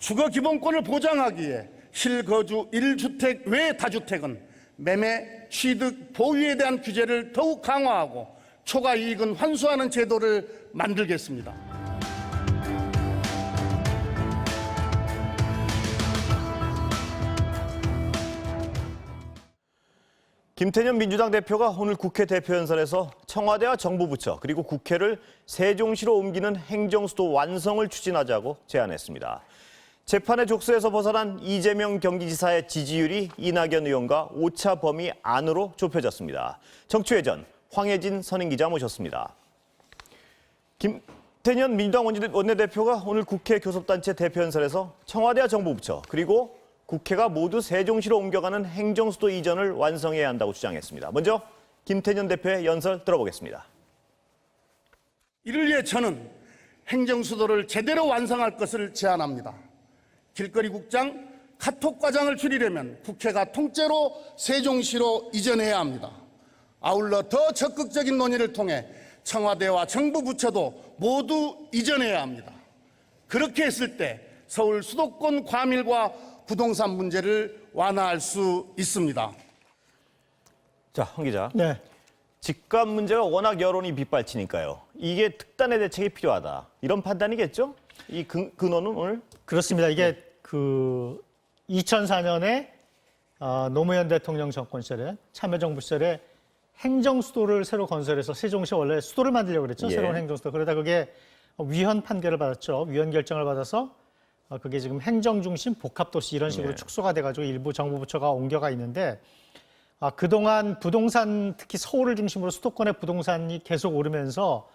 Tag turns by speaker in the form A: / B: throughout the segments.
A: 주거 기본권을 보장하기 위해 실거주 1주택 외 다주택은 매매, 취득, 보유에 대한 규제를 더욱 강화하고 초과 이익은 환수하는 제도를 만들겠습니다.
B: 김태년 민주당 대표가 오늘 국회 대표연설에서 청와대와 정부 부처 그리고 국회를 세종시로 옮기는 행정수도 완성을 추진하자고 제안했습니다. 재판의 족쇄에서 벗어난 이재명 경기지사의 지지율이 이낙연 의원과 오차 범위 안으로 좁혀졌습니다. 정추회전 황혜진 선임기자 모셨습니다. 김태년 민주당 원내대표가 오늘 국회 교섭단체 대표연설에서 청와대와 정부 부처 그리고 국회가 모두 세종시로 옮겨가는 행정수도 이전을 완성해야 한다고 주장했습니다. 먼저 김태년 대표의 연설 들어보겠습니다.
A: 이를 위해 저는 행정수도를 제대로 완성할 것을 제안합니다. 길거리국장, 카톡과장을 줄이려면 국회가 통째로 세종시로 이전해야 합니다. 아울러 더 적극적인 논의를 통해 청와대와 정부 부처도 모두 이전해야 합니다. 그렇게 했을 때 서울 수도권 과밀과 부동산 문제를 완화할 수 있습니다.
B: 자, 황 기자.
C: 네.
B: 집값 문제가 워낙 여론이 빗발치니까요. 이게 특단의 대책이 필요하다. 이런 판단이겠죠? 이 근원은 오늘?
C: 그렇습니다. 이게 2004년에 노무현 대통령 정권 시절에 참여정부 시절에 행정수도를 새로 건설해서 세종시 원래 수도를 만들려고 그랬죠.
B: 예.
C: 새로운 행정수도. 그러다 그게 위헌 판결을 받았죠. 위헌 결정을 받아서 그게 지금 행정중심 복합도시 이런 식으로
B: 예.
C: 축소가 돼가지고 일부 정부 부처가 옮겨가 있는데 그동안 부동산 특히 서울을 중심으로 수도권의 부동산이 계속 오르면서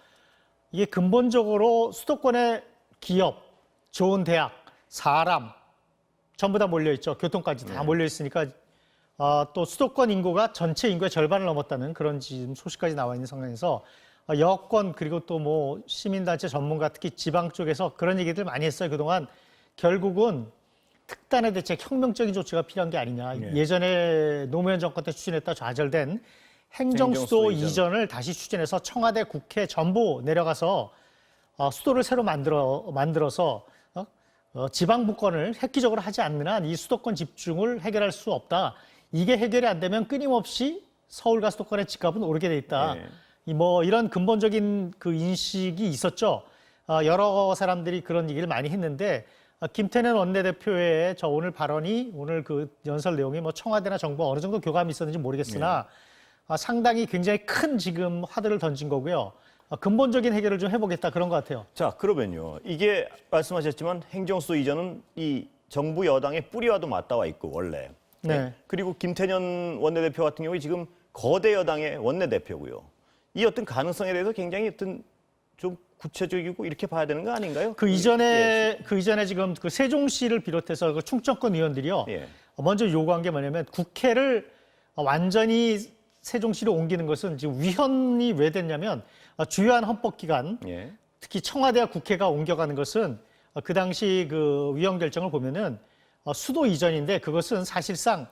C: 이게 근본적으로 수도권의 기업, 좋은 대학, 사람 전부 다 몰려있죠. 교통까지 다 몰려있으니까 또 수도권 인구가 전체 인구의 절반을 넘었다는 그런 지금 소식까지 나와 있는 상황에서 여권 그리고 또 뭐 시민단체 전문가 특히 지방 쪽에서 그런 얘기들 많이 했어요. 그동안 결국은 특단의 대책, 혁명적인 조치가 필요한 게 아니냐.
B: 네.
C: 예전에 노무현 정권 때 추진했다 좌절된 행정수도 이전을 다시 추진해서 청와대, 국회 전부 내려가서 수도를 새로 만들어서 지방분권을 획기적으로 하지 않는 한 이 수도권 집중을 해결할 수 없다. 이게 해결이 안 되면 끊임없이 서울과 수도권의 집값은 오르게 돼 있다.
B: 네.
C: 뭐 이런 근본적인 그 인식이 있었죠. 여러 사람들이 그런 얘기를 많이 했는데 김태년 원내대표의 저 오늘 발언이 오늘 그 연설 내용이 뭐 청와대나 정부 어느 정도 교감이 있었는지 모르겠으나 상당히 굉장히 큰 지금 화두를 던진 거고요. 근본적인 해결을 좀 해보겠다 그런 것 같아요.
B: 자, 그러면요. 이게 말씀하셨지만 행정수도 이전은 이 정부 여당의 뿌리와도 맞닿아 있고 원래.
C: 네.
B: 그리고 김태년 원내대표 같은 경우에 지금 거대 여당의 원내대표고요. 이 어떤 가능성에 대해서 굉장히 어떤 좀 구체적이고 이렇게 봐야 되는 거 아닌가요?
C: 그 이전에 지금 그 세종시를 비롯해서 그 충청권 의원들이요.
B: 예.
C: 먼저 요구한 게 뭐냐면 국회를 완전히 세종시로 옮기는 것은 지금 위헌이 왜 됐냐면 주요한 헌법기관
B: 예.
C: 특히 청와대와 국회가 옮겨가는 것은 그 당시 그 위헌 결정을 보면은 수도 이전인데 그것은 사실상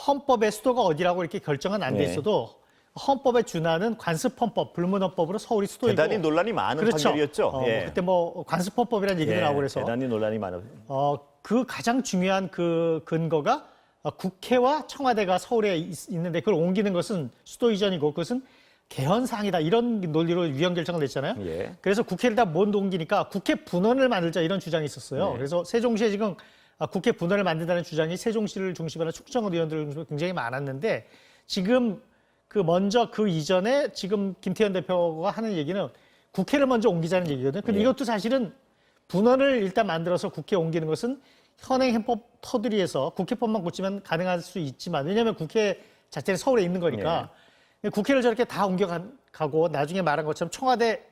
C: 헌법의 수도가 어디라고 이렇게 결정은 안 돼 있어도 헌법에 준하는 관습헌법, 불문헌법으로 서울이 수도이고
B: 대단히 논란이 많은
C: 그렇죠.
B: 판결이었죠. 예.
C: 그때 뭐 관습헌법이라는 얘기도 나오고 그래서
B: 대단히 논란이 많은.
C: 그 가장 중요한 그 근거가 국회와 청와대가 서울에 있는데 그걸 옮기는 것은 수도 이전이고 그것은 개헌사항이다 이런 논리로 위헌 결정을 냈잖아요.
B: 예.
C: 그래서 국회를 다 못 옮기니까 국회 분원을 만들자 이런 주장이 있었어요.
B: 네.
C: 그래서 세종시에 지금 국회 분원을 만든다는 주장이 세종시를 중심으로 하는 충청권 의원들 굉장히 많았는데 지금 먼저 그 이전에 지금 김태현 대표가 하는 얘기는 국회를 먼저 옮기자는 얘기거든요. 근데 이것도 사실은 분원을 일단 만들어서 국회에 옮기는 것은 현행 헌법 터두리에서 국회법만 고치면 가능할 수 있지만 왜냐하면 국회 자체는 서울에 있는 거니까 국회를 저렇게 다 옮겨가고 나중에 말한 것처럼 청와대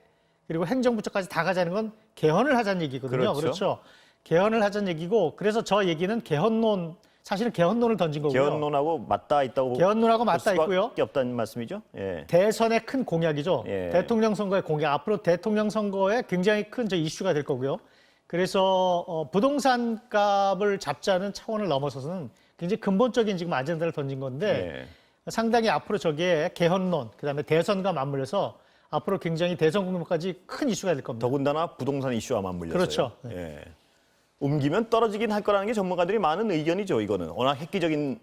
C: 그리고 행정부처까지 다 가자는 건 개헌을 하자는 얘기거든요. 그렇죠. 개헌을 하자는 얘기고 그래서 저 얘기는 개헌론 사실은 개헌론을 던진 거고요.
B: 개헌론하고 맞닿아 있다고.
C: 개헌론하고 맞닿아 있고요.
B: 수밖에 없다는 말씀이죠. 예.
C: 대선의 큰 공약이죠.
B: 예.
C: 대통령 선거의 공약. 앞으로 대통령 선거에 굉장히 큰 이슈가 될 거고요. 그래서 부동산 값을 잡자는 차원을 넘어서서는 굉장히 근본적인 지금 아젠다를 던진 건데 상당히 앞으로 저게 개헌론, 그다음에 대선과 맞물려서 앞으로 굉장히 대선 국면까지 큰 이슈가 될 겁니다.
B: 더군다나 부동산 이슈와 맞물려서요.
C: 그렇죠.
B: 예. 옮기면 떨어지긴 할 거라는 게 전문가들이 많은 의견이죠. 이거는 워낙 획기적인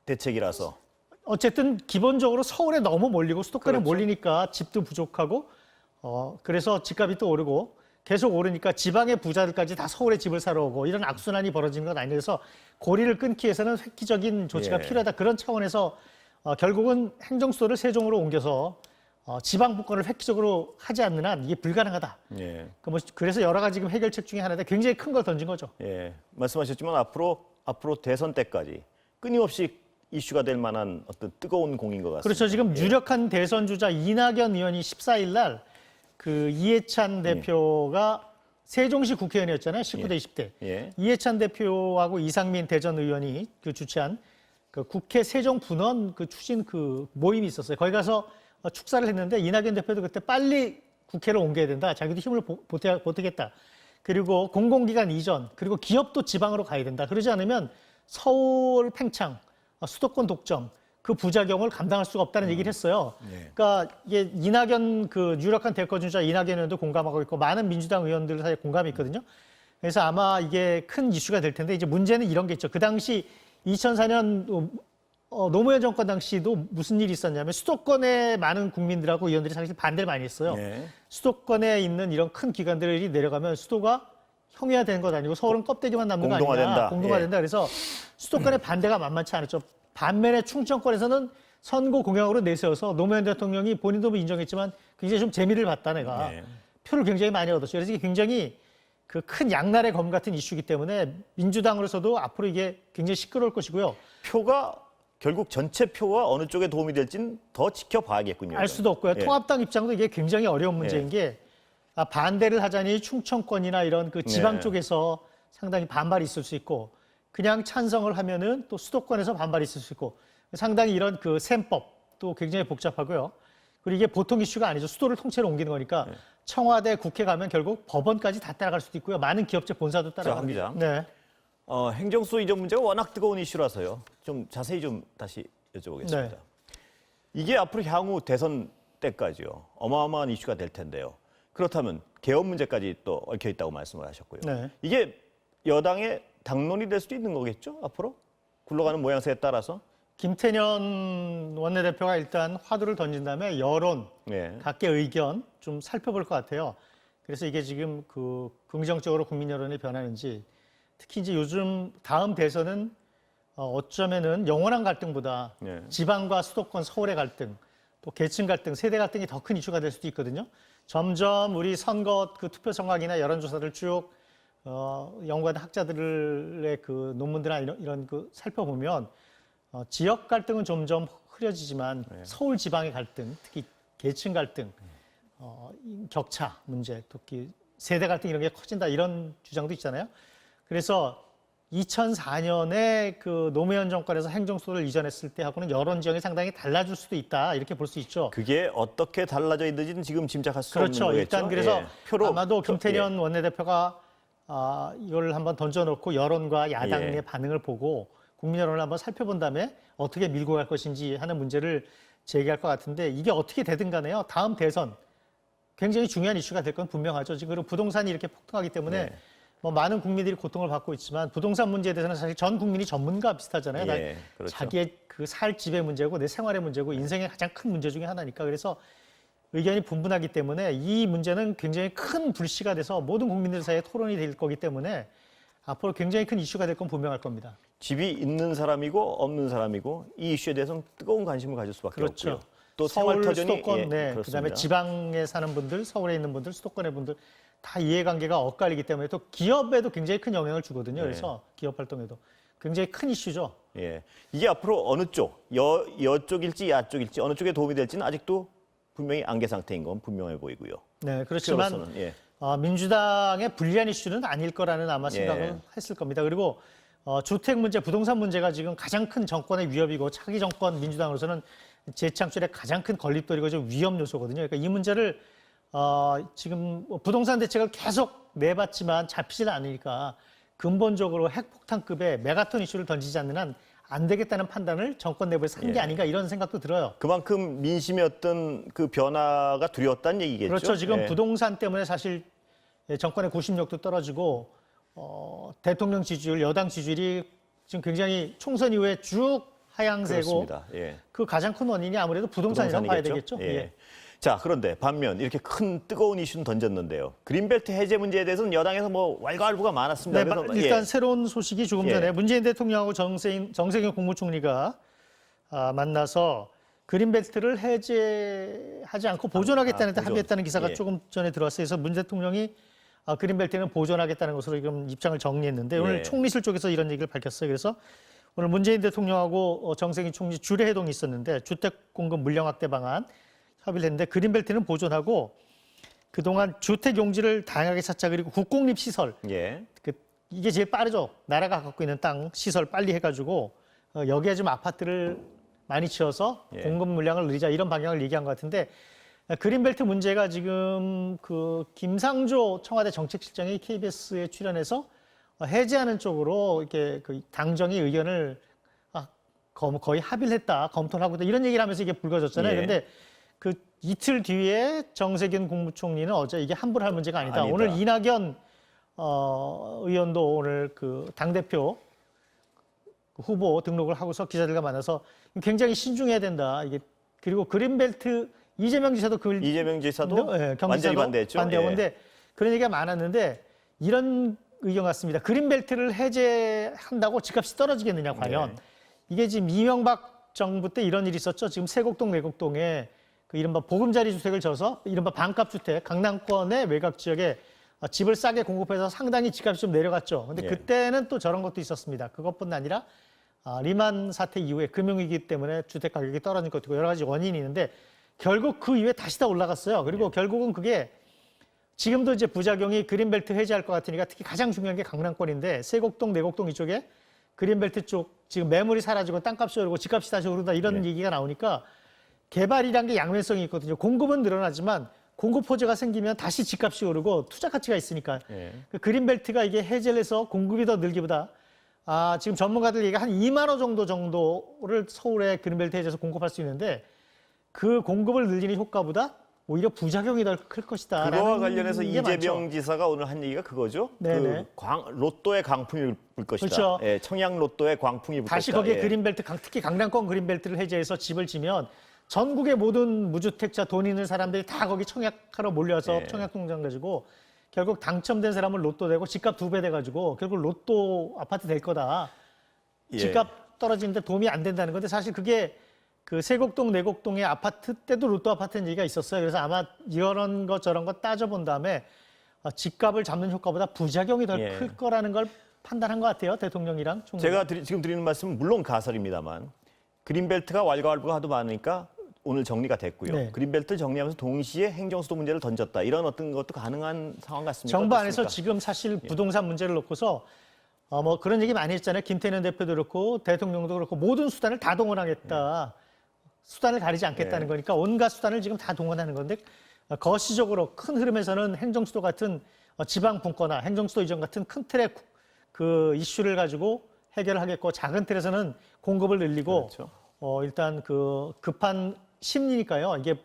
B: 대책이라서.
C: 어쨌든 기본적으로 서울에 너무 몰리고 수도권에
B: 그렇죠.
C: 몰리니까 집도 부족하고 그래서 집값이 또 오르고 계속 오르니까 지방의 부자들까지 다 서울에 집을 사러 오고 이런 악순환이 벌어지는 건 아니라서 그래서 고리를 끊기 위해서는 획기적인 조치가
B: 예.
C: 필요하다. 그런 차원에서 결국은 행정수도를 세종으로 옮겨서 지방분권을 획기적으로 하지 않는 한 이게 불가능하다.
B: 예.
C: 그래서 여러 가지 지금 해결책 중에 하나인데 굉장히 큰 걸 던진 거죠.
B: 예. 말씀하셨지만 앞으로 대선 때까지 끊임없이 이슈가 될 만한 어떤 뜨거운 공인 것 같습니다.
C: 그렇죠. 지금
B: 예.
C: 유력한 대선 주자 이낙연 의원이 14일 날 그 이해찬 대표가 세종시 국회의원이었잖아요. 19대 20대.
B: 예.
C: 이해찬 대표하고 이상민 대전 의원이 그 주최한 그 국회 세종 분원 그 추진 그 모임이 있었어요. 거기 가서 축사를 했는데 이낙연 대표도 그때 빨리 국회를 옮겨야 된다. 자기도 힘을 보태겠다. 그리고 공공기관 이전, 그리고 기업도 지방으로 가야 된다. 그러지 않으면 서울 팽창, 수도권 독점, 그 부작용을 감당할 수가 없다는 얘기를 했어요.
B: 네.
C: 그러니까 이게 이낙연 그 유력한 대권 주자 이낙연 의원도 공감하고 있고 많은 민주당 의원들 사이에 공감이 있거든요. 그래서 아마 이게 큰 이슈가 될 텐데 이제 문제는 이런 게 있죠. 그 당시 2004년 노무현 정권 당시도 무슨 일이 있었냐면 수도권에 많은 국민들하고 의원들이 사실 반대를 많이 했어요.
B: 예.
C: 수도권에 있는 이런 큰 기관들이 내려가면 수도가 형해화되는 것 아니고 서울은 껍데기만 남는 거 아니냐.
B: 공동화된다.
C: 공동화된다. 그래서 수도권의 반대가 만만치 않았죠. 반면에 충청권에서는 선거 공약으로 내세워서 노무현 대통령이 본인도 인정했지만 굉장히 좀 재미를 봤다 내가.
B: 네. 표를
C: 표를 굉장히 많이 얻었어요. 그래서 이게 굉장히 그 큰 양날의 검 같은 이슈이기 때문에 민주당으로서도 앞으로 이게 굉장히 시끄러울 것이고요.
B: 표가 결국 전체 표가 어느 쪽에 도움이 될지는 더 지켜봐야겠군요.
C: 알 수도 없고요.
B: 예.
C: 통합당 입장도 이게 굉장히 어려운 문제인 게 반대를 하자니 충청권이나 이런 그 지방
B: 네.
C: 쪽에서 상당히 반발이 있을 수 있고 그냥 찬성을 하면은 또 수도권에서 반발이 있을 수 있고 상당히 이런 그 셈법도 굉장히 복잡하고요. 그리고 이게 보통 이슈가 아니죠. 수도를 통째로 옮기는 거니까 청와대, 국회 가면 결국 법원까지 다 따라갈 수도 있고요. 많은 기업체 본사도
B: 자,
C: 따라가고.
B: 한 기자.
C: 네.
B: 행정수도 이전 문제가 워낙 뜨거운 이슈라서요. 좀 자세히 좀 다시 여쭤보겠습니다.
C: 네.
B: 이게 앞으로 향후 대선 때까지요. 어마어마한 이슈가 될 텐데요. 그렇다면 개헌 문제까지 또 얽혀 있다고 말씀을 하셨고요.
C: 네.
B: 이게 여당의 당론이 될 수도 있는 거겠죠? 앞으로 굴러가는 모양새에 따라서.
C: 김태년 원내대표가 일단 화두를 던진 다음에 여론,
B: 네.
C: 각계 의견 좀 살펴볼 것 같아요. 그래서 이게 지금 그 긍정적으로 국민 여론이 변하는지 특히 이제 요즘 다음 대선은 어쩌면은 영원한 갈등보다
B: 네.
C: 지방과 수도권 서울의 갈등, 또 계층 갈등, 세대 갈등이 더 큰 이슈가 될 수도 있거든요. 점점 우리 선거 그 투표 성각이나 여론조사를 쭉 연구한 학자들의 그 논문들이나 이런 그 살펴보면 지역 갈등은 점점 흐려지지만 서울 지방의 갈등, 특히 계층 갈등, 격차 문제, 특히 세대 갈등 이런 게 커진다 이런 주장도 있잖아요. 그래서 2004년에 그 노무현 정권에서 행정수도를 이전했을 때하고는 여론 지형이 상당히 달라질 수도 있다 이렇게 볼 수 있죠.
B: 그게 어떻게 달라져 있는지는 지금 짐작할 수
C: 그렇죠.
B: 없는 거겠죠.
C: 일단 그래서
B: 예. 표로
C: 아마도 김태년 원내대표가 이걸 한번 던져놓고 여론과 야당의
B: 예.
C: 반응을 보고 국민 여론을 한번 살펴본 다음에 어떻게 밀고 갈 것인지 하는 문제를 제기할 것 같은데 이게 어떻게 되든 간에요. 다음 대선 굉장히 중요한 이슈가 될 건 분명하죠. 지금 그리고 부동산이 이렇게 폭등하기 때문에
B: 네.
C: 뭐 많은 국민들이 고통을 받고 있지만 부동산 문제에 대해서는 사실 전 국민이 전문가 비슷하잖아요.
B: 예, 그렇죠.
C: 자기의 그 살 집의 문제고 내 생활의 문제고 인생의 가장 큰 문제 중에 하나니까 그래서 의견이 분분하기 때문에 이 문제는 굉장히 큰 불씨가 돼서 모든 국민들 사이에 토론이 될 거기 때문에 앞으로 굉장히 큰 이슈가 될 건 분명할 겁니다.
B: 집이 있는 사람이고 없는 사람이고 이 이슈에 대해서는 뜨거운 관심을 가질 수밖에
C: 그렇죠.
B: 없고요. 또
C: 서울,
B: 생활터전이
C: 수도권,
B: 예,
C: 네,
B: 그렇습니다.
C: 그다음에 지방에 사는 분들, 서울에 있는 분들, 수도권의 분들 다 이해관계가 엇갈리기 때문에 또 기업에도 굉장히 큰 영향을 주거든요.
B: 네.
C: 그래서 기업 활동에도 굉장히 큰 이슈죠.
B: 예, 이게 앞으로 어느 쪽, 여쪽일지 야쪽일지 어느 쪽에 도움이 될지는 아직도 분명히 안개 상태인 건 분명해 보이고요.
C: 네, 그렇지만
B: 표로서는, 예.
C: 민주당의 불리한 이슈는 아닐 거라는 아마
B: 예.
C: 생각을 했을 겁니다. 그리고 주택 문제, 부동산 문제가 지금 가장 큰 정권의 위협이고 차기 정권 민주당으로서는 재창출의 가장 큰 걸림돌이고 좀 위험 요소거든요. 그러니까 이 문제를 지금 부동산 대책을 계속 내봤지만 잡히질 않으니까 근본적으로 핵폭탄급의 메가톤 이슈를 던지지 않는 한 안 되겠다는 판단을 정권 내부에서 한 게 아닌가 이런 생각도 들어요.
B: 그만큼 민심의 어떤 그 변화가 두려웠다는 얘기겠죠.
C: 그렇죠. 지금
B: 예.
C: 부동산 때문에 사실 정권의 구심력도 떨어지고 대통령 지지율, 여당 지지율이 지금 굉장히 총선 이후에 쭉 하향세고
B: 그렇습니다. 예.
C: 그 가장 큰 원인이 아무래도 부동산이라고 봐야
B: 부동산이겠죠?
C: 되겠죠.
B: 예.
C: 예.
B: 자, 그런데 반면 이렇게 큰 뜨거운 이슈는 던졌는데요. 그린벨트 해제 문제에 대해서는 여당에서 뭐 왈가왈부가 많았습니다.
C: 네,
B: 그래서
C: 일단 새로운 소식이 조금
B: 예.
C: 전에 문재인 대통령하고 정세균 국무총리가 만나서 그린벨트를 해제하지 않고 보존하겠다는 데
B: 보존.
C: 합의했다는 기사가
B: 예.
C: 조금 전에 들어왔어요. 그래서 문 대통령이 그린벨트는 보존하겠다는 것으로 지금 입장을 정리했는데 오늘
B: 예.
C: 총리실 쪽에서 이런 얘기를 밝혔어요. 그래서 오늘 문재인 대통령하고 정세균 총리 주례 회동이 있었는데 주택 공급 물량 확대 방안 협의를 했는데 그린벨트는 보존하고 그동안 주택 용지를 다양하게 찾자 그리고 국공립 시설
B: 예.
C: 이게 제일 빠르죠. 나라가 갖고 있는 땅 시설 빨리 해가지고 여기에 좀 아파트를 많이 지어서
B: 예.
C: 공급 물량을 늘리자 이런 방향을 얘기한 것 같은데 그린벨트 문제가 지금 그 김상조 청와대 정책실장이 KBS에 출연해서 해제하는 쪽으로 이렇게 그 당정의 의견을 거의 합의를 했다, 검토를 하고 있다 이런 얘기를 하면서 이게 불거졌잖아요.
B: 예.
C: 그런데 그 이틀 뒤에 정세균 국무총리는 어제 이게 함부로 할 문제가 아니다. 오늘 이낙연 의원도 오늘 그 당대표 후보 등록을 하고서 기자들과 만나서 굉장히 신중해야 된다. 이게 그리고 그린벨트 이재명 지사도
B: 이재명 지사도
C: 예,
B: 완전히 반대했죠.
C: 반대하고
B: 예.
C: 근데 그런 얘기가 많았는데 이런 의견 같습니다. 그린벨트를 해제한다고 집값이 떨어지겠느냐 과연.
B: 네.
C: 이게 지금 이명박 정부 때 이런 일이 있었죠. 지금 세곡동 내곡동에 그 이른바 보금자리 주택을 져서 이른바 반값 주택 강남권의 외곽 지역에 집을 싸게 공급해서 상당히 집값이 좀 내려갔죠. 근데
B: 예.
C: 그때는 또 저런 것도 있었습니다. 그것뿐 아니라 리만 사태 이후에 금융위기 때문에 주택 가격이 떨어진 것도 있고 여러 가지 원인이 있는데 결국 그 이후에 다시 다 올라갔어요. 그리고 결국은 그게 지금도 이제 부작용이 그린벨트 해제할 것 같으니까 특히 가장 중요한 게 강남권인데 세곡동, 내곡동 이쪽에 그린벨트 쪽 지금 매물이 사라지고 땅값이 오르고 집값이 다시 오른다 이런 얘기가 나오니까 개발이란 게 양면성이 있거든요. 공급은 늘어나지만 공급 호재가 생기면 다시 집값이 오르고 투자 가치가 있으니까
B: 예.
C: 그 그린벨트가 이게 해제를 해서 공급이 더 늘기보다 지금 전문가들 얘기가 한 2만 호 정도를 서울에 그린벨트 해제해서 공급할 수 있는데 그 공급을 늘리는 효과보다 오히려 부작용이 더 클 것이다.
B: 그거와 관련해서
C: 게
B: 이재명
C: 많죠.
B: 지사가 오늘 한 얘기가 그거죠.
C: 네네.
B: 로또의 광풍이 불 것이다.
C: 그렇죠.
B: 예, 청양 로또의 광풍이 불
C: 다시
B: 것이다.
C: 거기에
B: 예.
C: 그린벨트, 특히 강남권 그린벨트를 해제해서 집을 지면 전국의 모든 무주택자 돈 있는 사람들이 다 거기 청약하러 몰려서
B: 네.
C: 청약통장 가지고 결국 당첨된 사람은 로또 되고 집값 2배 돼가지고 결국 로또 아파트 될 거다.
B: 예.
C: 집값 떨어지는데 도움이 안 된다는 건데 사실 그게 그 세곡동, 내곡동의 아파트 때도 로또 아파트는 얘기가 있었어요. 그래서 아마 이런 것 저런 거 따져본 다음에 집값을 잡는 효과보다 부작용이 더
B: 예.
C: 클 거라는 걸 판단한 것 같아요. 대통령이랑 총리.
B: 제가 지금 드리는 말씀은 물론 가설입니다만 그린벨트가 왈가왈부가 하도 많으니까 오늘 정리가 됐고요.
C: 네.
B: 그린벨트 정리하면서 동시에 행정수도 문제를 던졌다. 이런 어떤 것도 가능한 상황 같습니다.
C: 정부 안에서
B: 어떻습니까?
C: 지금 사실 부동산 문제를 놓고서 뭐 그런 얘기 많이 했잖아요. 김태년 대표도 그렇고 대통령도 그렇고 모든 수단을 다 동원하겠다. 수단을 가리지 않겠다는
B: 네.
C: 거니까 온갖 수단을 지금 다 동원하는 건데 거시적으로 큰 흐름에서는 행정수도 같은 지방 분권화, 행정수도 이전 같은 큰 틀의 그 이슈를 가지고 해결을 하겠고 작은 틀에서는 공급을 늘리고
B: 그렇죠.
C: 일단 그 급한 심리니까요. 이게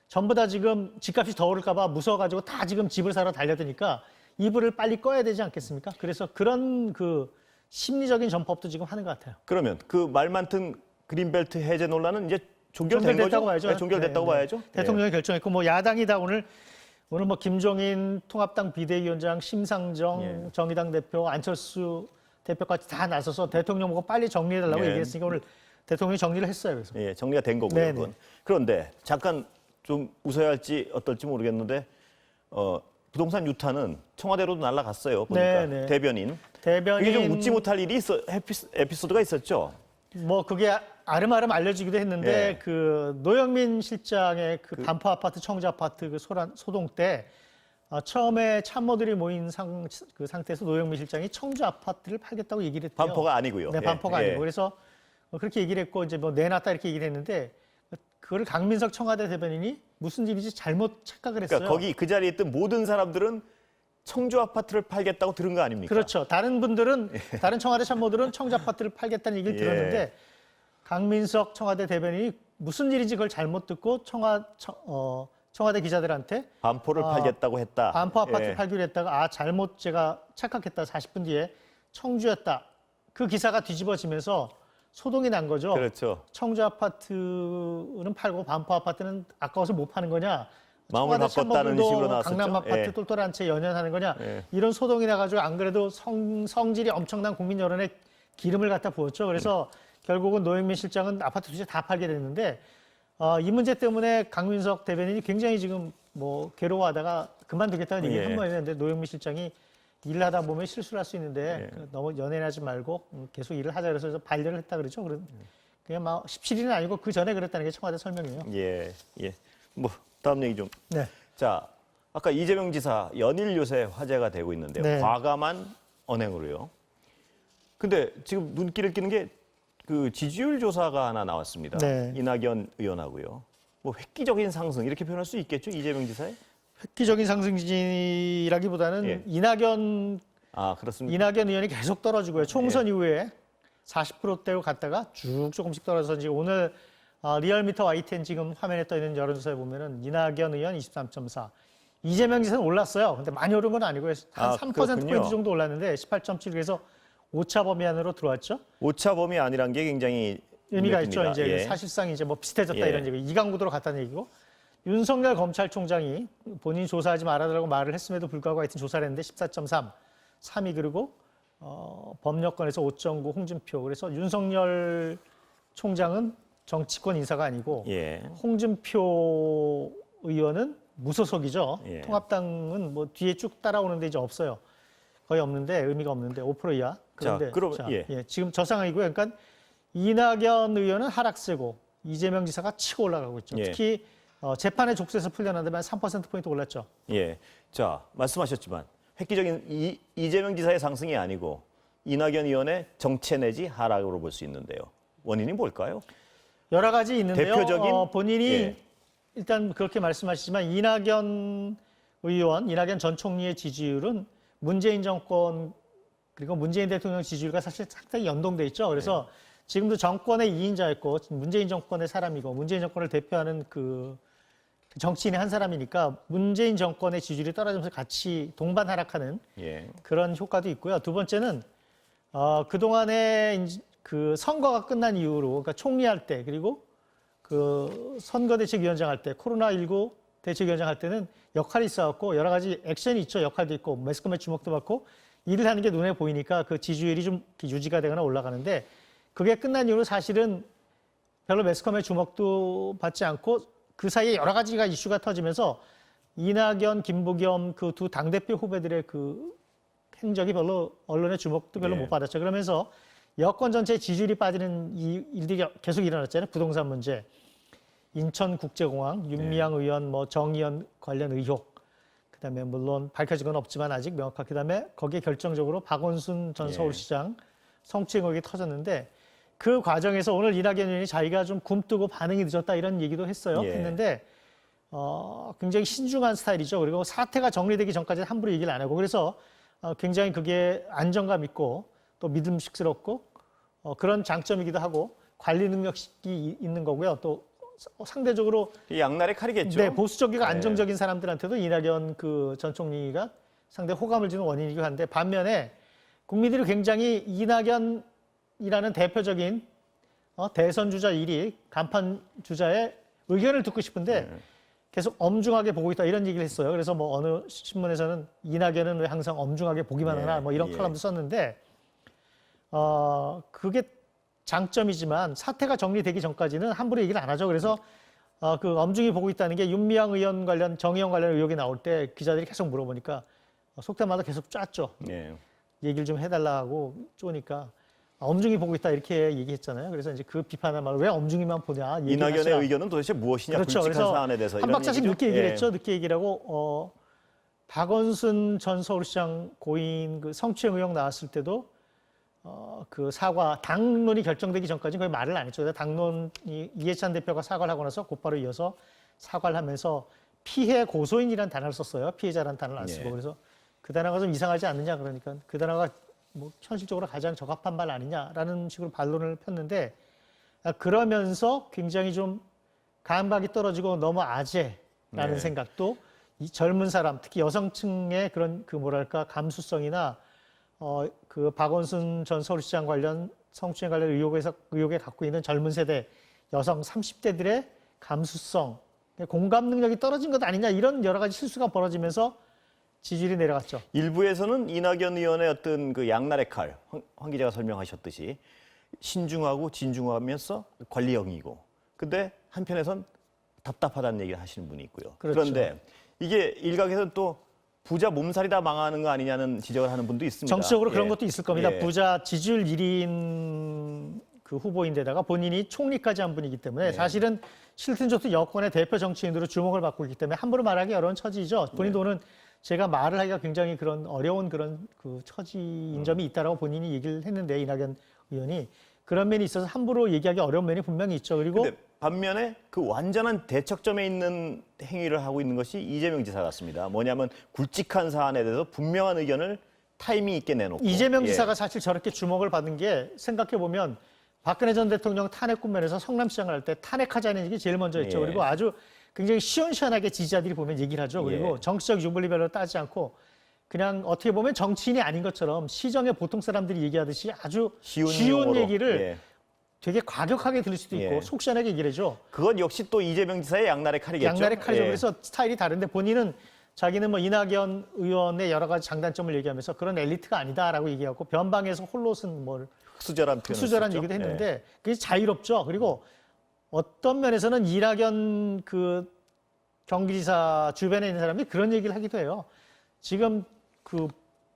C: 전부 다 지금 집값이 더 오를까 봐 무서워가지고 다 지금 집을 사러 달려드니까 이불을 빨리 꺼야 되지 않겠습니까? 그래서 그런 그 심리적인 전법도 지금 하는 것 같아요.
B: 그러면 그 말 많던 그린벨트 해제 논란은 이제 종결된
C: 종결됐다고
B: 거죠?
C: 봐야죠.
B: 네, 종결됐다고
C: 네, 네.
B: 봐야죠.
C: 대통령이 결정했고 뭐 야당이 다 오늘 뭐 김종인 통합당 비대위원장, 심상정
B: 예.
C: 정의당 대표, 안철수 대표까지 다 나서서 대통령 보고 빨리 정리해달라고
B: 예.
C: 얘기했으니까 오늘 대통령이 정리를 했어요. 그래서.
B: 예, 정리가 된 거고요.
C: 네네.
B: 그건. 그런데 잠깐 좀 웃어야 할지 어떨지 모르겠는데 부동산 유타는 청와대로도 날아갔어요. 보니까
C: 네네.
B: 대변인.
C: 대변인
B: 이게 좀 웃지 못할 일이 에피소드가 있었죠.
C: 뭐 그게 아름아름 알려지기도 했는데
B: 예.
C: 그 노영민 실장의 그 반포 아파트 청주 아파트 그 소동 때 처음에 참모들이 모인 그 상태에서 노영민 실장이 청주 아파트를 팔겠다고 얘기를 했대요.
B: 반포가 아니고요.
C: 네, 반포가
B: 예.
C: 아니고 그래서 그렇게 얘기를 했고 이제 뭐 내놨다 이렇게 얘기를 했는데 그거를 강민석 청와대 대변인이 무슨 집인지 잘못 착각을 했어요.
B: 그러니까 거기 그 자리에 있던 모든 사람들은 청주 아파트를 팔겠다고 들은 거 아닙니까?
C: 그렇죠. 다른 분들은 다른 청와대 참모들은 청주 아파트를 팔겠다는 얘기를
B: 예.
C: 청와대 기자들한테
B: 반포를 팔겠다고 했다.
C: 반포 아파트
B: 예.
C: 팔기로 했다가 잘못 제가 착각했다. 40분 뒤에 청주였다. 그 기사가 뒤집어지면서 소동이 난 거죠.
B: 그렇죠.
C: 청주 아파트는 팔고 반포 아파트는 아까워서 못 파는 거냐?
B: 마음을
C: 청와대
B: 바꿨다는
C: 참모들도
B: 식으로 나왔었죠.
C: 강남 아파트
B: 예.
C: 똘똘한 채 연연하는 거냐?
B: 예.
C: 이런 소동이 나가지고 안 그래도 성질이 엄청난 국민 여론에 기름을 갖다 부었죠. 그래서 결국은 노영민 실장은 아파트 두 채 다 팔게 됐는데 이 문제 때문에 강민석 대변인이 굉장히 지금 뭐 괴로워하다가 그만두겠다는 얘기를
B: 예.
C: 한 번 했는데 노영민 실장이 일을 하다 보면 실수를 할 수 있는데 너무 연연하지 말고 계속 일을 하자 그래서 반려를 했다 그러죠. 그냥 막 17일은 아니고 그 전에 그랬다는 게 청와대 설명이에요.
B: 예. 예. 뭐 다음 얘기 좀.
C: 네.
B: 자, 아까 이재명 지사 연일 요새 화제가 되고 있는데요.
C: 네.
B: 과감한 언행으로요. 근데 지금 눈길을 끼는 게 그 지지율 조사가 하나 나왔습니다.
C: 네.
B: 이낙연 의원하고요. 뭐 획기적인 상승 이렇게 표현할 수 있겠죠, 이재명 지사의?
C: 획기적인 상승이라기보다는
B: 예.
C: 이낙연
B: 그렇습니다.
C: 의원이 계속 떨어지고요. 총선 이후에 40%대로 갔다가 쭉 조금씩 떨어져서 지금 오늘 리얼미터 Y10 지금 화면에 떠 있는 여론조사에 보면은 이낙연 의원 23.4, 이재명 지사는 올랐어요. 근데 많이 오른 건 아니고요. 한 3%포인트
B: 그렇군요.
C: 정도 올랐는데 18.7에서 오차 범위 안으로 들어왔죠.
B: 오차 범위 아니란 게 굉장히
C: 의미가
B: 눈에
C: 있죠.
B: 띕니다.
C: 이제
B: 예.
C: 사실상 이제 뭐 비슷해졌다
B: 예.
C: 이런 얘기. 이강구도로 갔다는 얘기고. 윤석열 검찰총장이 본인 조사하지 말아달라고 말을 했음에도 불구하고 하여튼 조사를 했는데 14.3, 3위 그리고 법여권에서 5.9 홍준표. 그래서 윤석열 총장은 정치권 인사가 아니고
B: 예.
C: 홍준표 의원은 무소속이죠.
B: 예.
C: 통합당은 뭐 뒤에 쭉 따라오는데 이제 없어요. 거의 없는데 의미가 없는데 5% 이하. 그런데
B: 예.
C: 지금 저 상황이고요. 그러니까 이낙연 의원은 하락세고 이재명 지사가 치고 올라가고 있죠.
B: 예.
C: 특히 재판의 족쇄에서 풀려나는데 한 3%포인트 올랐죠.
B: 예. 자, 말씀하셨지만 획기적인 이재명 지사의 상승이 아니고 이낙연 의원의 정체 내지 하락으로 볼 수 있는데요. 원인이 뭘까요?
C: 여러 가지 있는데요.
B: 대표적인
C: 본인이
B: 예.
C: 일단 그렇게 말씀하시지만 이낙연 의원, 이낙연 전 총리의 지지율은 문재인 정권 그리고 문재인 대통령 지지율과 사실 상당히 연동돼 있죠. 그래서 지금도 정권의 2인자였고 문재인 정권의 사람이고 문재인 정권을 대표하는 그 정치인의 한 사람이니까 문재인 정권의 지지율이 떨어지면서 같이 동반 하락하는
B: 예.
C: 그런 효과도 있고요. 두 번째는 그동안에 그 선거가 끝난 이후로 그러니까 총리할 때 그리고 그 선거대책위원장 할 때 코로나19 대책위원장 할 때는 역할이 있어갖고 여러 가지 액션이 있죠. 역할도 있고 매스컴의 주목도 받고 일을 하는 게 눈에 보이니까 그 지지율이 좀 유지가 되거나 올라가는데 그게 끝난 이후로 사실은 별로 매스컴의 주목도 받지 않고 그 사이에 여러 가지가 이슈가 터지면서 이낙연, 김부겸 그 두 당대표 후배들의 그 행적이 별로 언론의 주목도 별로
B: 예.
C: 못 받았죠. 그러면서 여권 전체의 지지율이 빠지는 이 일들이 계속 일어났잖아요. 부동산 문제, 인천국제공항, 윤미향 의원, 뭐 정의연 관련 의혹, 그다음에 물론 밝혀진 건 없지만 아직 명확하게 그다음에 거기에 결정적으로 박원순 전 서울시장 성추행 의혹이 터졌는데 그 과정에서 오늘 이낙연 의원이 자기가 좀 굼뜨고 반응이 늦었다 이런 얘기도 했어요.
B: 예.
C: 했는데 굉장히 신중한 스타일이죠. 그리고 사태가 정리되기 전까지는 함부로 얘기를 안 하고 그래서 굉장히 그게 안정감 있고 또 믿음직스럽고 그런 장점이기도 하고 관리 능력이 있는 거고요. 또 상대적으로
B: 양날의 칼이겠죠.
C: 네, 보수적이고
B: 네.
C: 안정적인 사람들한테도 이낙연 그 전 총리가 상당히 호감을 주는 원인이기도 한데 반면에 국민들이 굉장히 이낙연이라는 대표적인 대선 주자 1위 간판 주자의 의견을 듣고 싶은데 계속 엄중하게 보고 있다 이런 얘기를 했어요. 그래서 뭐 어느 신문에서는 이낙연은 왜 항상 엄중하게 보기만 하나 뭐 이런 칼럼도 썼는데 그게 장점이지만 사태가 정리되기 전까지는 함부로 얘기를 안 하죠. 그래서 그 엄중히 보고 있다는 게 윤미향 의원 관련 정의원 관련 의혹이 나올 때 기자들이 계속 물어보니까 속담마다 계속 짰죠.
B: 예.
C: 얘기를 좀 해달라고 쪼니까 엄중히 보고 있다 이렇게 얘기했잖아요. 그래서 이제 그 비판할 말을 왜 엄중히만 보냐.
B: 이낙연의 의견은 도대체 무엇이냐
C: 그렇죠.
B: 굵직한
C: 그래서
B: 사안에 대해서
C: 한
B: 이런
C: 박자씩
B: 얘기죠?
C: 늦게 얘기를
B: 예.
C: 했죠. 늦게 얘기를 하고 박원순 전 서울시장 고인 그 성추행 의혹 나왔을 때도 그 사과 당론이 결정되기 전까지 거의 말을 안 했죠. 당론이 이해찬 대표가 사과를 하고 나서 곧바로 이어서 사과를 하면서 피해 고소인이라는 단어를 썼어요. 피해자라는 단어를 안 쓰고.
B: 예.
C: 그래서 그 단어가 좀 이상하지 않느냐 그러니까 그 단어가 뭐 현실적으로 가장 적합한 말 아니냐라는 식으로 반론을 폈는데 그러면서 굉장히 좀 감각이 떨어지고 너무 아재 네. 생각도 이 젊은 사람, 특히 여성층의 그런 그 뭐랄까 감수성이나 그 박원순 전 서울시장 관련 성추행 관련 의혹에 갖고 있는 젊은 세대 여성 30대들의 감수성, 공감 능력이 떨어진 것 아니냐 이런 여러 가지 실수가 벌어지면서 지지율이 내려갔죠.
B: 일부에서는 이낙연 의원의 어떤 그 양날의 칼, 황 기자가 설명하셨듯이 신중하고 진중하면서 관리형이고, 근데 한편에선 답답하다는 얘기를 하시는 분이 있고요.
C: 그렇죠.
B: 그런데 이게 일각에서는 또 부자 몸살이 다 망하는 거 아니냐는 지적을 하는 분도 있습니다.
C: 정치적으로 그런
B: 예.
C: 것도 있을 겁니다.
B: 예.
C: 부자 지지율 1위인 그 후보인데다가 본인이 총리까지 한 분이기 때문에 사실은 싫든 좋든 여권의 대표 정치인으로 주목을 받고 있기 때문에 함부로 말하기 어려운 처지죠. 본인도 오늘 제가 말을 하기가 굉장히 그런 어려운 그런 그 처지인 점이 있다라고 본인이 얘기를 했는데 이낙연 의원이 그런 면이 있어서 함부로 얘기하기 어려운 면이 분명히 있죠. 그리고
B: 근데 반면에 그 완전한 대척점에 있는 행위를 하고 있는 것이 이재명 지사 같습니다. 뭐냐면 굵직한 사안에 대해서 분명한 의견을 타이밍 있게 내놓고.
C: 이재명
B: 예.
C: 지사가 사실 저렇게 주목을 받은 게 생각해 보면 박근혜 전 대통령 탄핵 국면에서 성남시장을 할 때 탄핵하자는 얘기 제일 먼저 했죠.
B: 예.
C: 그리고 아주 굉장히 시원시원하게 지지자들이 보면 얘기를 하죠. 그리고
B: 예.
C: 정치적 유불리별로 따지지 않고 그냥 어떻게 보면 정치인이 아닌 것처럼 시정의 보통 사람들이 얘기하듯이 아주 쉬운
B: 용어로.
C: 얘기를
B: 예.
C: 되게 과격하게 들을 수도 있고
B: 예.
C: 속 시원하게 얘기를 해줘.
B: 그건 역시 또 이재명 지사의 양날의 칼이겠죠.
C: 양날의 칼이죠.
B: 예.
C: 그래서 스타일이 다른데 본인은 자기는 뭐 이낙연 의원의 여러 가지 장단점을 얘기하면서 그런 엘리트가 아니다라고 얘기하고 변방에서 홀롯은 뭘
B: 흑수저란 표현을
C: 흑수저란
B: 썼죠.
C: 얘기도 했는데
B: 예.
C: 그게 자유롭죠. 그리고 어떤 면에서는 이낙연 그 경기지사 주변에 있는 사람이 그런 얘기를 하기도 해요. 지금 그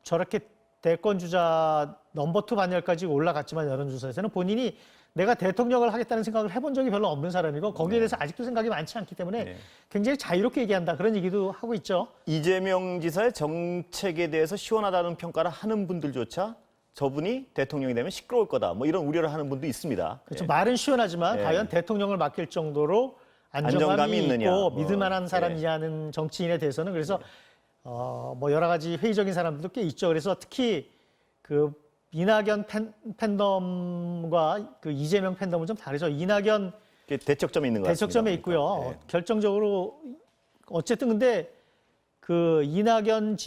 C: 저렇게 대권 주자 넘버 2 반열까지 올라갔지만 여론조사에서는 본인이 내가 대통령을 하겠다는 생각을 해본 적이 별로 없는 사람이고 거기에 대해서 아직도 생각이 많지 않기 때문에
B: 네.
C: 굉장히 자유롭게 얘기한다 그런 얘기도 하고 있죠.
B: 이재명 지사의 정책에 대해서 시원하다는 평가를 하는 분들조차 저분이 대통령이 되면 시끄러울 거다. 뭐 이런 우려를 하는 분도 있습니다.
C: 그렇죠.
B: 예.
C: 말은 시원하지만
B: 예.
C: 과연 대통령을 맡길 정도로 안정감이
B: 안정감이 있느냐,
C: 있고
B: 뭐,
C: 믿을 만한
B: 예.
C: 사람이냐는 정치인에 대해서는 그래서 뭐 여러 가지 회의적인 사람들도 꽤 있죠. 그래서 특히 그 이낙연 팬덤과 그 이재명 팬덤은 좀 다르죠. 이낙연
B: 대척점에 있는 것 같습니다.
C: 대척점에 있고요.
B: 예.
C: 결정적으로 어쨌든 근데 그 이낙연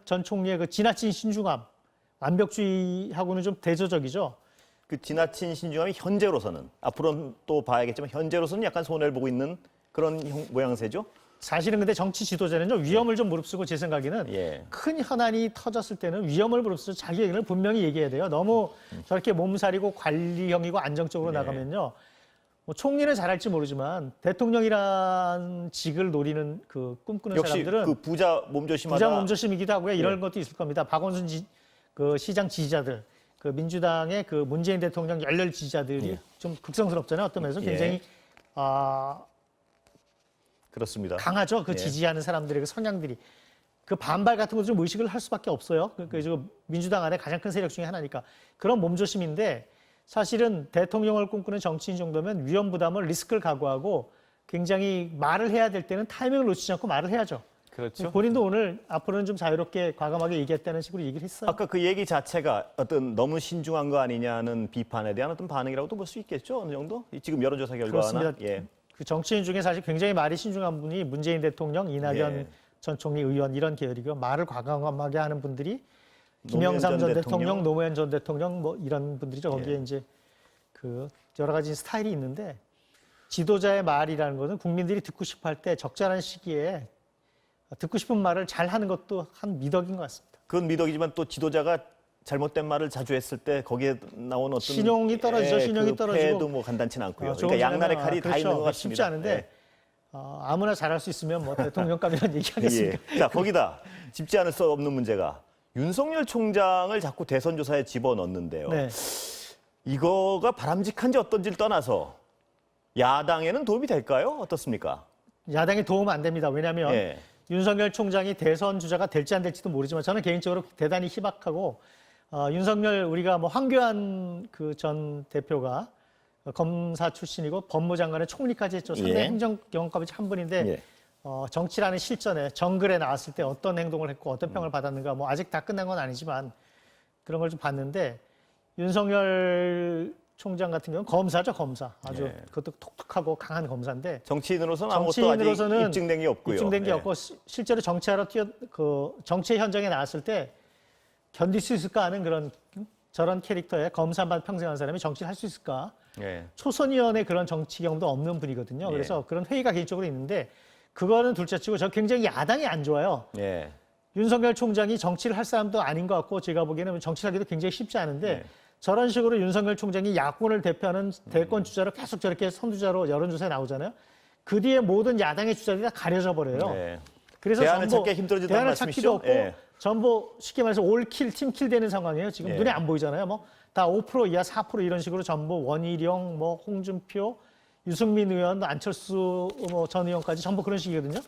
C: 전 총리의 그 지나친 신중함, 완벽주의하고는 좀 대조적이죠.
B: 그 지나친 신중함이 현재로서는 앞으로는 또 봐야겠지만 현재로서는 약간 손해를 보고 있는 그런 모양새죠.
C: 사실은 근데 정치 지도자는 좀 위험을 좀 무릅쓰고 제 생각에는
B: 예.
C: 큰 현안이 터졌을 때는 위험을 무릅쓰고 자기 의견을 분명히 얘기해야 돼요. 너무 저렇게 몸살이고 관리형이고 안정적으로
B: 네.
C: 나가면요. 뭐 총리는 잘할지 모르지만 대통령이란 직을 노리는 그 꿈꾸는
B: 역시
C: 사람들은
B: 그 부자 몸조심하다.
C: 부자 몸조심이기도 하고요. 이런
B: 예.
C: 것도 있을 겁니다. 박원순 그 시장 지지자들, 그 민주당의 그 문재인 대통령 열렬 지지자들이
B: 예.
C: 좀 극성스럽잖아요. 어떤 면에서
B: 예.
C: 굉장히
B: 그렇습니다.
C: 강하죠. 그
B: 예.
C: 지지하는 사람들의 그 성향들이. 그 반발 같은 것도 좀 의식을 할 수밖에 없어요. 지금 민주당 안에 가장 큰 세력 중에 하나니까. 그런 몸조심인데 사실은 대통령을 꿈꾸는 정치인 정도면 위험 부담을 리스크를 각오하고 굉장히 말을 해야 될 때는 타이밍을 놓치지 않고 말을 해야죠.
B: 그렇죠.
C: 본인도 오늘 앞으로는 좀 자유롭게 과감하게 얘기했다는 식으로 얘기를 했어요.
B: 아까 그 얘기 자체가 어떤 너무 신중한 거 아니냐는 비판에 대한 어떤 반응이라고도 볼 수 있겠죠. 어느 정도? 지금 여론조사 결과나.
C: 그렇습니다.
B: 예.
C: 그 정치인 중에 사실 굉장히 말이 신중한 분이 문재인 대통령, 이낙연
B: 예.
C: 전 총리 의원 이런 계열이고요. 말을 과감하게 하는 분들이
B: 노무현
C: 김영삼
B: 전
C: 전
B: 대통령.
C: 대통령, 노무현 전 대통령 뭐 이런 분들이죠. 거기에
B: 예.
C: 이제 그 여러 가지 스타일이 있는데 지도자의 말이라는 것은 국민들이 듣고 싶어 할 때 적절한 시기에 듣고 싶은 말을 잘 하는 것도 한 미덕인 것 같습니다.
B: 그건 미덕이지만 또 지도자가 잘못된 말을 자주 했을 때 거기에 나온 어떤
C: 신용이 떨어지죠. 신용이
B: 그
C: 떨어지고.
B: 패도 뭐 간단치는 않고요.
C: 조금
B: 그러니까 양날의
C: 전에는,
B: 칼이 다
C: 그렇죠.
B: 있는 것
C: 쉽지
B: 같습니다.
C: 않은데 아무나 잘할 수 있으면 뭐 대통령감이라는 얘기하겠습니까?
B: 예. 자, 거기다 짚지 않을 수 없는 문제가 윤석열 총장을 자꾸 대선 조사에 집어넣는데요.
C: 네.
B: 이거가 바람직한지 어떤지를 떠나서 야당에는 도움이 될까요? 어떻습니까?
C: 야당에 도움 안 됩니다. 왜냐하면
B: 예.
C: 윤석열 총장이 대선 주자가 될지 안 될지도 모르지만 저는 개인적으로 대단히 희박하고 윤석열 우리가 뭐 황교안 그 전 대표가 검사 출신이고 법무장관의 총리까지 했죠. 상당히
B: 예.
C: 행정 경험까지 한 분인데
B: 예.
C: 정치라는 실전에 정글에 나왔을 때 어떤 행동을 했고 어떤 평을 받았는가 뭐 아직 다 끝난 건 아니지만 그런 걸 좀 봤는데 윤석열 총장 같은 경우는 검사죠, 검사. 아주
B: 예.
C: 그것도 독특하고 강한 검사인데
B: 정치인으로서는 아무것도 아직 입증된 게 없고요.
C: 입증된 게
B: 예.
C: 없고 실제로 정치하러 정치 현장에 나왔을 때 견딜 수 있을까 하는 그런 저런 캐릭터의 검사만 평생 한 사람이 정치를 할 수 있을까?
B: 예.
C: 초선의원의 그런 정치 경험도 없는 분이거든요. 그래서 그런 회의가 개인적으로 있는데 그거는 둘째치고 저 굉장히 야당이 안 좋아요.
B: 예.
C: 윤석열 총장이 정치를 할 사람도 아닌 것 같고 제가 보기에는 정치를 하기도 굉장히 쉽지 않은데 저런 식으로 윤석열 총장이 야권을 대표하는 대권 주자로 계속 저렇게 선두자로 여론조사에 나오잖아요. 그 뒤에 모든 야당의 주자들이 다 가려져 버려요.
B: 예.
C: 그래서
B: 대안을 찾기가 힘들어진다는
C: 대안을
B: 말씀이시죠?
C: 찾기도 없고
B: 예.
C: 전부 쉽게 말해서 올킬, 팀킬 되는 상황이에요. 지금
B: 예.
C: 눈에 안 보이잖아요. 뭐 다 5% 이하 4% 이런 식으로 전부 원희룡, 뭐 홍준표, 유승민 의원, 안철수 전 의원까지 전부 그런 식이거든요.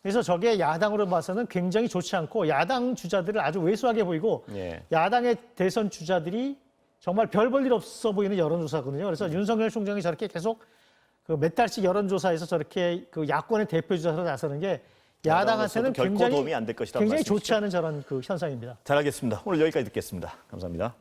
C: 그래서 저게 야당으로 봐서는 굉장히 좋지 않고 야당 주자들을 아주 왜소하게 보이고
B: 예.
C: 야당의 대선 주자들이 정말 별 볼 일 없어 보이는 여론조사거든요. 그래서 윤석열 총장이 저렇게 계속 그 몇 달씩 여론조사에서 저렇게 그 야권의 대표 주자로 나서는 게 야당한테는
B: 결코
C: 굉장히
B: 도움이 안될 것이라는
C: 굉장히
B: 말씀이시죠?
C: 좋지 않은 저런 그 현상입니다.
B: 잘 알겠습니다. 오늘 여기까지 듣겠습니다. 감사합니다.